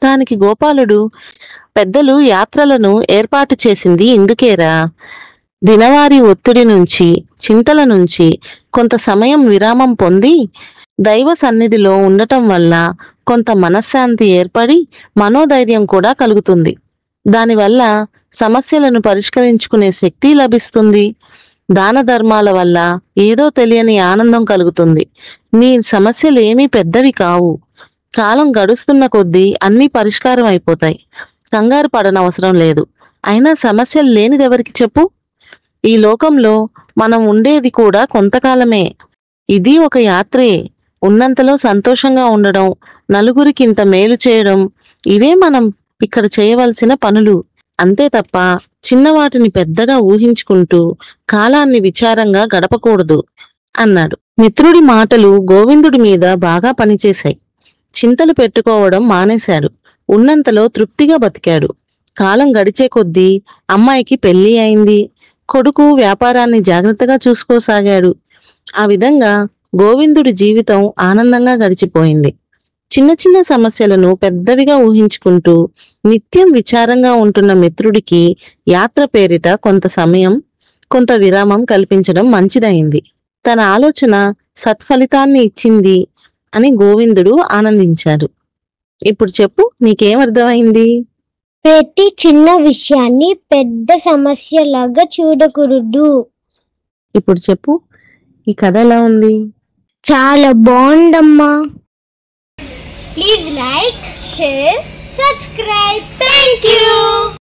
దానికి గోపాలుడు, పెద్దలు యాత్రలను ఏర్పాటు చేసింది ఇందుకేరా. దినవారీ ఒత్తిడి నుంచి, చింతల నుంచి కొంత సమయం విరామం పొంది దైవ సన్నిధిలో ఉండటం వల్ల కొంత మనశ్శాంతి ఏర్పడి మనోధైర్యం కూడా కలుగుతుంది. దానివల్ల సమస్యలను పరిష్కరించుకునే శక్తి లభిస్తుంది. దాన ధర్మాల వల్ల ఏదో తెలియని ఆనందం కలుగుతుంది. మీ సమస్యలు ఏమీ పెద్దవి కావు. కాలం గడుస్తున్న కొద్దీ అన్నీ పరిష్కారం అయిపోతాయి. కంగారు పడనవసరం లేదు. అయినా సమస్యలు లేనిదెవరికి చెప్పు? ఈ లోకంలో మనం ఉండేది కూడా కొంతకాలమే. ఇది ఒక యాత్రే. ఉన్నంతలో సంతోషంగా ఉండడం, నలుగురికి ఇంత మేలు చేయడం, ఇవే మనం ఇక్కడ చేయవలసిన పనులు. అంతే తప్ప చిన్నవాటిని పెద్దగా ఊహించుకుంటూ కాలాన్ని విచారంగా గడపకూడదు అన్నాడు. మిత్రుడి మాటలు గోవిందుడి మీద బాగా పనిచేశాయి. చింతలు పెట్టుకోవడం మానేశాడు. ఉన్నంతలో తృప్తిగా బతికాడు. కాలం గడిచే కొద్దీ అమ్మాయికి పెళ్లి అయింది. కొడుకు వ్యాపారాన్ని జాగ్రత్తగా చూసుకోసాగాడు. ఆ విధంగా గోవిందుడి జీవితం ఆనందంగా గడిచిపోయింది. చిన్న చిన్న సమస్యలను పెద్దవిగా ఊహించుకుంటూ నిత్యం విచారంగా ఉంటున్న మిత్రుడికి యాత్ర పేరిట కొంత సమయం, కొంత విరామం కల్పించడం మంచిదైంది. తన ఆలోచన సత్ఫలితాన్ని ఇచ్చింది అని గోవిందుడు ఆనందించాడు. ఇప్పుడు చెప్పు, నీకేమర్థమైంది? ప్రతి చిన్న విషయాన్ని పెద్ద సమస్యలాగా చూడకూడదు. ఇప్పుడు చెప్పు, ఈ కథ ఎలా ఉంది? చాలా బాగుందమ్మా. Please like, share, subscribe. Thank you.